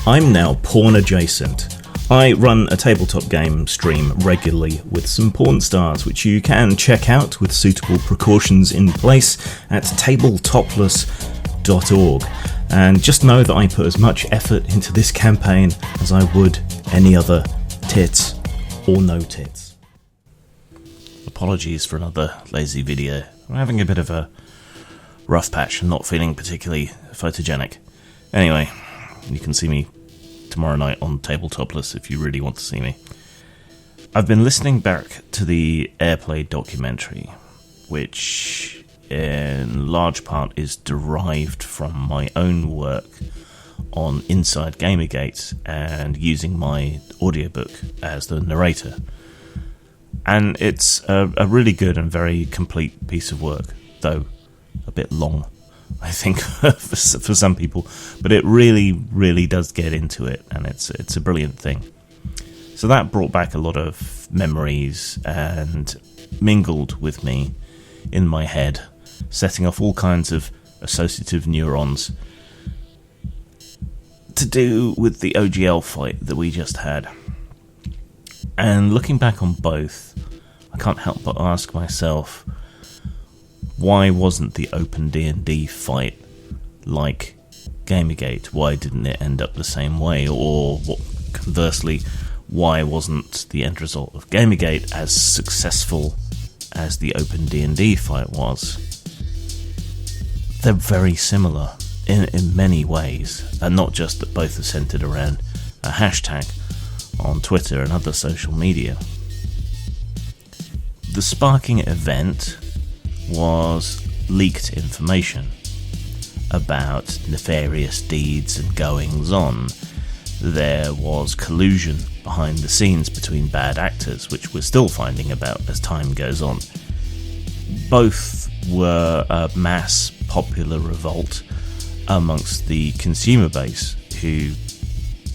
I'm now porn adjacent. I run a tabletop game stream regularly with some porn stars, which you can check out with suitable precautions in place at tabletopless.org. And just know that I put as much effort into this campaign as I would any other tits or no tits. Apologies for another lazy video. I'm having a bit of a rough patch and not feeling particularly photogenic. Anyway, you can see me tomorrow night on Topless if you really want to see me. I've been listening back to the Airplay documentary, which in large part is derived from my own work on Inside Gamergate and using my audiobook as the narrator. And it's a really good and very complete piece of work, though a bit long, I think, for some people, but it really does get into it, and it's a brilliant thing. So that brought back a lot of memories and mingled with me in my head, setting off all kinds of associative neurons to do with the OGL fight that we just had. And looking back on both, I can't help but ask myself, why wasn't the OpenDnD fight like Gamergate? Why didn't it end up the same way? Or conversely, why wasn't the end result of Gamergate as successful as the OpenDnD fight was? They're very similar in many ways, and not just that both are centered around a hashtag on Twitter and other social media. The sparking event was leaked information about nefarious deeds and goings-on. There was collusion behind the scenes between bad actors, which we're still finding about as time goes on. Both were a mass popular revolt amongst the consumer base who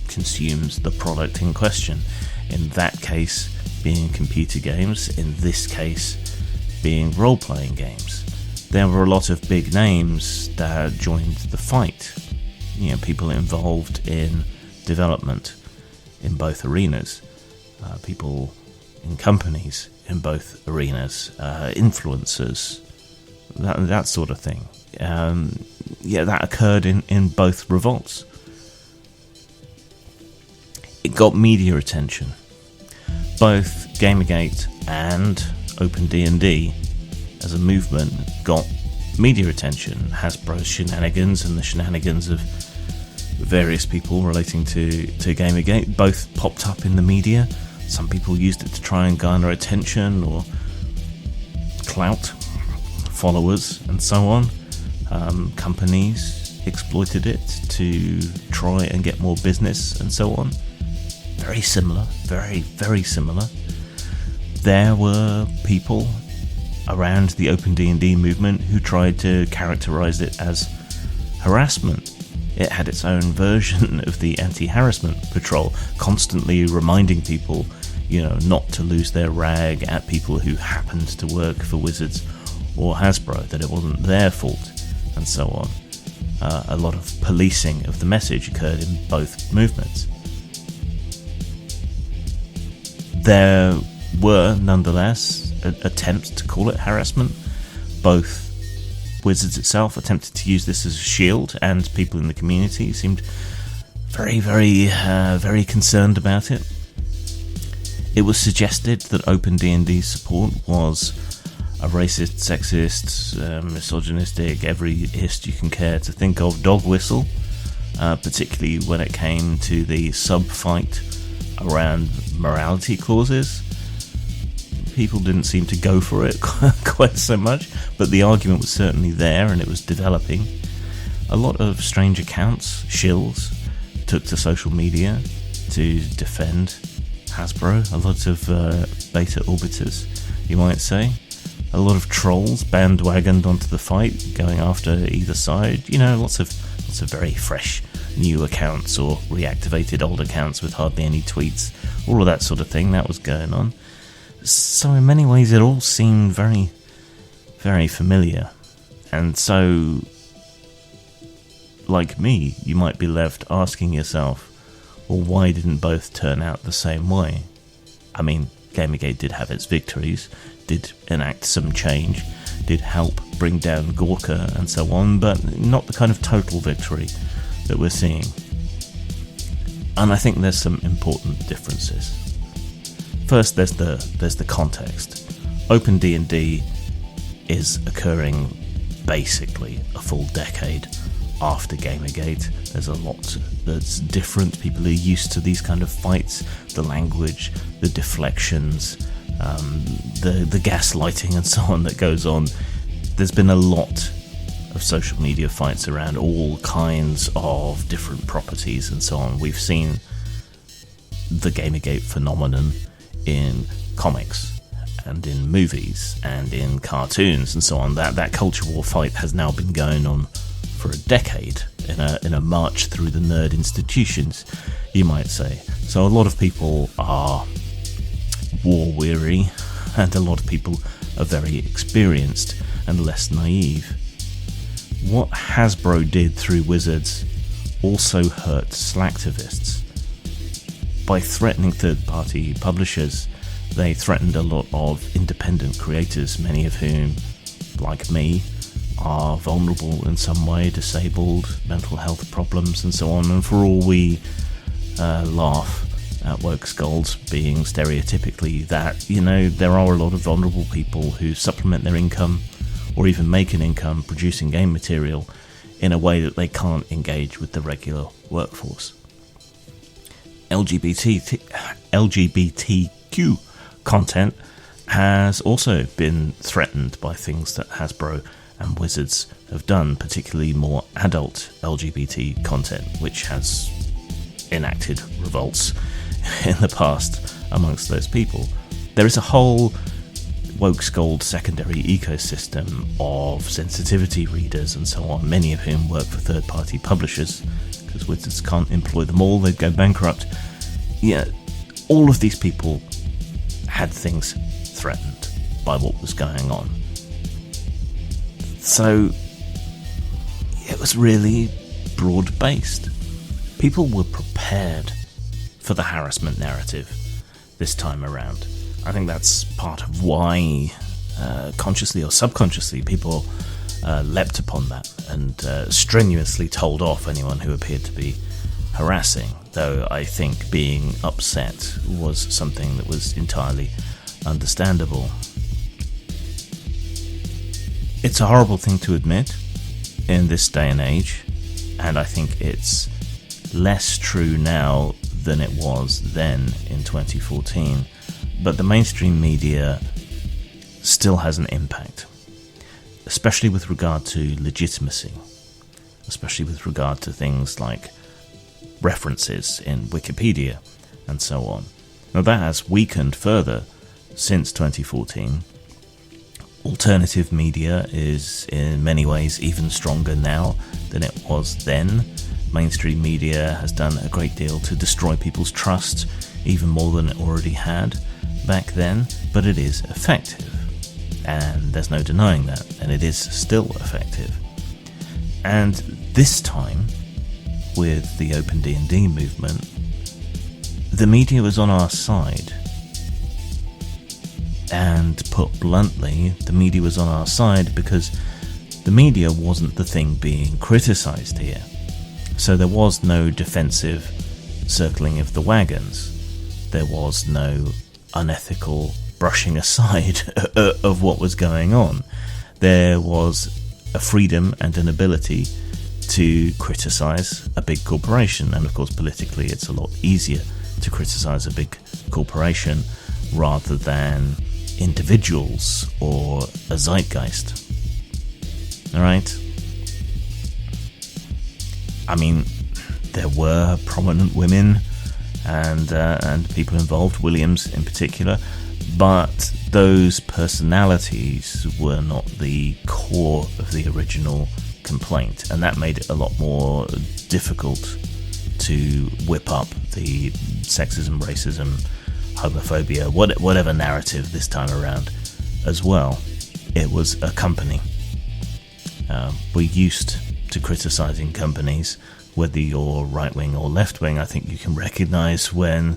consumes the product in question. In that case, being computer games, in this case, being role-playing games. There were a lot of big names that joined the fight. You know, people involved in development in both arenas, people in companies in both arenas, influencers, that sort of thing. That occurred in both revolts. It got media attention. Both Gamergate and OpenDnD as a movement got media attention. Hasbro's shenanigans and the shenanigans of various people relating to Gamergate both popped up in the media. Some people used it to try and garner attention or clout, followers, and so on. Companies exploited it to try and get more business and so on. Very similar, very similar. There were people around the OpenDnD movement who tried to characterize it as harassment. It had its own version of the anti-harassment patrol, constantly reminding people, not to lose their rag at people who happened to work for Wizards or Hasbro, that it wasn't their fault, and so on. A lot of policing of the message occurred in both movements. There were, nonetheless, attempts to call it harassment. Both Wizards itself attempted to use this as a shield, and people in the community seemed very concerned about it. It was suggested that OpenDnD's support was a racist, sexist, misogynistic, every hist you can care to think of dog whistle, particularly when it came to the sub-fight around morality clauses. People didn't seem to go for it quite so much, but the argument was certainly there and it was developing. A lot of strange accounts, shills, took to social media to defend Hasbro. A lot of beta orbiters, you might say. A lot of trolls bandwagoned onto the fight, going after either side. Lots of very fresh new accounts or reactivated old accounts with hardly any tweets. All of that sort of thing, that was going on. So in many ways it all seemed very, very familiar. And so, like me, you might be left asking yourself, Or why didn't both turn out the same way? I mean, Gamergate did have its victories, did enact some change, did help bring down Gawker and so on, but not the kind of total victory that we're seeing. And I think there's some important differences. First, there's the context. OpenDnD is occurring basically a full decade after Gamergate. There's a lot that's different. People are used to these kind of fights, the language, the deflections, the gaslighting and so on that goes on. There's been a lot of social media fights around all kinds of different properties and so on. We've seen the Gamergate phenomenon in comics and in movies and in cartoons and so on. That culture war fight has now been going on for a decade in a march through the nerd institutions, you might say. So a lot of people are war weary, and a lot of people are very experienced and less naive. What Hasbro did through Wizards also hurt slacktivists. By threatening third-party publishers, they threatened a lot of independent creators, many of whom, like me, are vulnerable in some way, disabled, mental health problems and so on. And for all we laugh at woke skulls being stereotypically that, you know, there are a lot of vulnerable people who supplement their income or even make an income producing game material in a way that they can't engage with the regular workforce. LGBTQ content has also been threatened by things that Hasbro and Wizards have done, particularly more adult LGBT content, which has enacted revolts in the past amongst those people. There is a whole woke scold secondary ecosystem of sensitivity readers and so on, many of whom work for third-party publishers, because Wizards can't employ them all, they'd go bankrupt. Yeah, all of these people had things threatened by what was going on. So it was really broad-based. People were prepared for the harassment narrative this time around. I think that's part of why, consciously or subconsciously, people leapt upon that and strenuously told off anyone who appeared to be harassing, though I think being upset was something that was entirely understandable. It's a horrible thing to admit in this day and age, and I think it's less true now than it was then in 2014, but the mainstream media still has an impact, especially with regard to legitimacy, especially with regard to things like references in Wikipedia and so on. Now that has weakened further since 2014. Alternative media is in many ways even stronger now than it was then. Mainstream media has done a great deal to destroy people's trust, even more than it already had back then, but it is effective, and there's no denying that, and it is still effective. And this time, with the OpenDnD movement, the media was on our side. And put bluntly, the media was on our side because the media wasn't the thing being criticised here. So there was no defensive circling of the wagons. There was no unethical brushing aside of what was going on. There was a freedom and an ability to criticise a big corporation. And of course, politically, it's a lot easier to criticise a big corporation rather than individuals or a zeitgeist. Alright? I mean, there were prominent women and people involved, Williams in particular, but those personalities were not the core of the original complaint, and that made it a lot more difficult to whip up the sexism, racism, homophobia, whatever narrative this time around as well. It was a company. We're used to criticising companies whether you're right-wing or left-wing, I think you can recognise when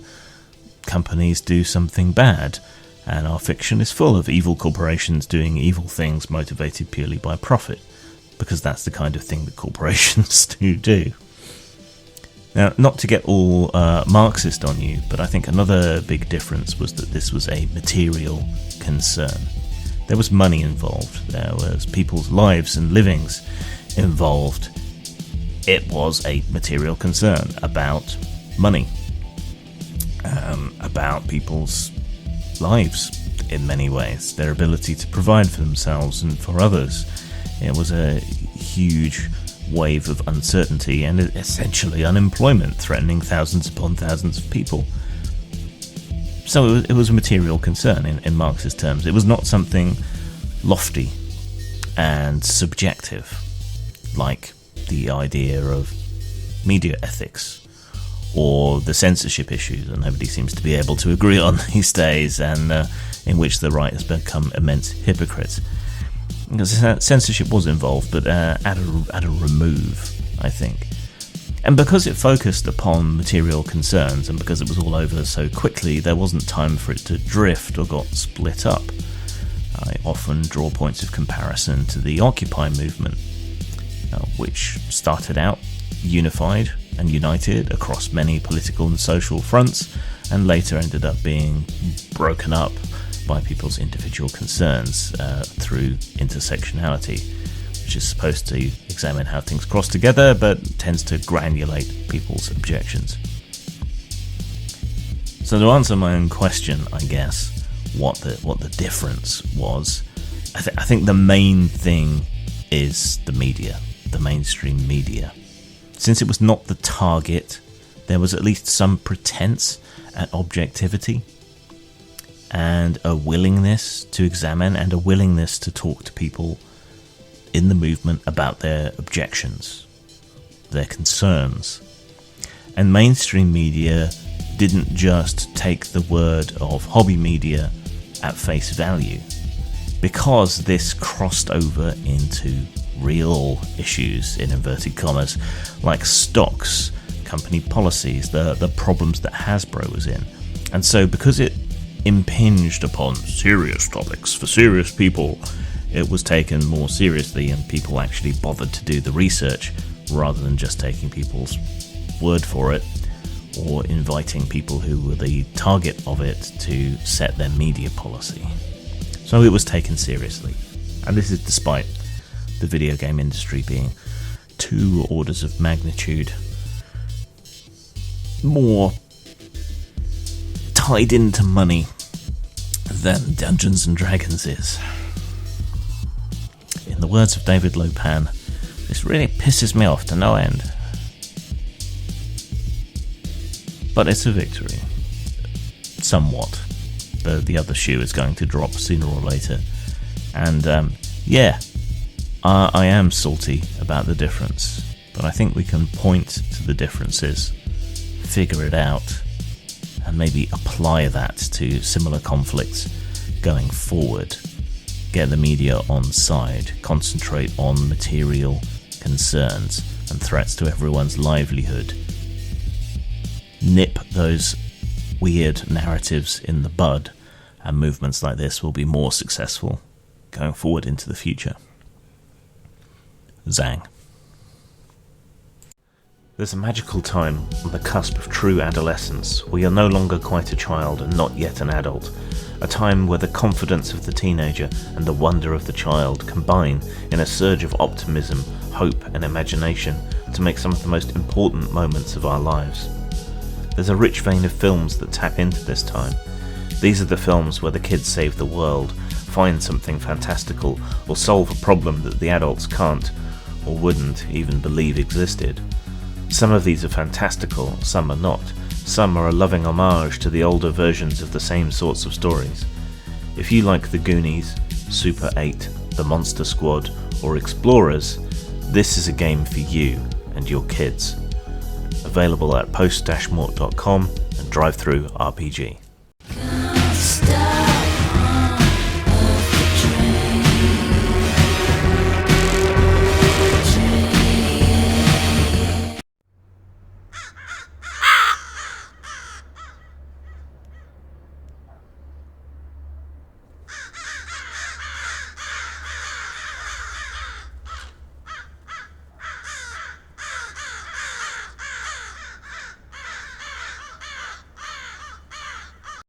companies do something bad, and our fiction is full of evil corporations doing evil things motivated purely by profit, because that's the kind of thing that corporations do. Now, not to get all Marxist on you, but I think another big difference was that this was a material concern. There was money involved, there was people's lives and livings involved. It was a material concern about money, about people's lives in many ways, their ability to provide for themselves and for others. It was a huge wave of uncertainty and essentially unemployment, threatening thousands upon thousands of people. So it was a material concern in Marxist terms. It was not something lofty and subjective, like the idea of media ethics or the censorship issues that nobody seems to be able to agree on these days, and in which the right has become immense hypocrites. Because censorship was involved, but at a remove, I think. And because it focused upon material concerns, and because it was all over so quickly, there wasn't time for it to drift or got split up. I often draw points of comparison to the Occupy movement, which started out unified and united across many political and social fronts, and later ended up being broken up by people's individual concerns through intersectionality, which is supposed to examine how things cross together, but tends to granulate people's objections. So to answer my own question, I guess, what the difference was, I think the main thing is the media, the mainstream media. Since it was not the target, there was at least some pretense at objectivity and a willingness to examine and a willingness to talk to people in the movement about their objections, their concerns. And mainstream media didn't just take the word of hobby media at face value, because this crossed over into real issues, in inverted commas, like stocks, company policies, the problems that Hasbro was in. And so because it impinged upon serious topics for serious people, it was taken more seriously, and people actually bothered to do the research rather than just taking people's word for it or inviting people who were the target of it to set their media policy. So it was taken seriously, and this is despite the video game industry being 2 orders of magnitude more tied into money than Dungeons and Dragons is. In the words of David Lopan, this really pisses me off to no end. But it's a victory. Somewhat. The other shoe is going to drop sooner or later. And I am salty about the difference. But I think we can point to the differences, figure it out, and maybe apply that to similar conflicts going forward. Get the media on side, concentrate on material concerns and threats to everyone's livelihood. Nip those weird narratives in the bud, and movements like this will be more successful going forward into the future. Zang. There's a magical time on the cusp of true adolescence where you're no longer quite a child and not yet an adult. A time where the confidence of the teenager and the wonder of the child combine in a surge of optimism, hope and imagination to make some of the most important moments of our lives. There's a rich vein of films that tap into this time. These are the films where the kids save the world, find something fantastical, or solve a problem that the adults can't or wouldn't even believe existed. Some of these are fantastical, some are not. Some are a loving homage to the older versions of the same sorts of stories. If you like The Goonies, Super 8, The Monster Squad, or Explorers, this is a game for you and your kids. Available at post-mort.com and drive-thru RPG.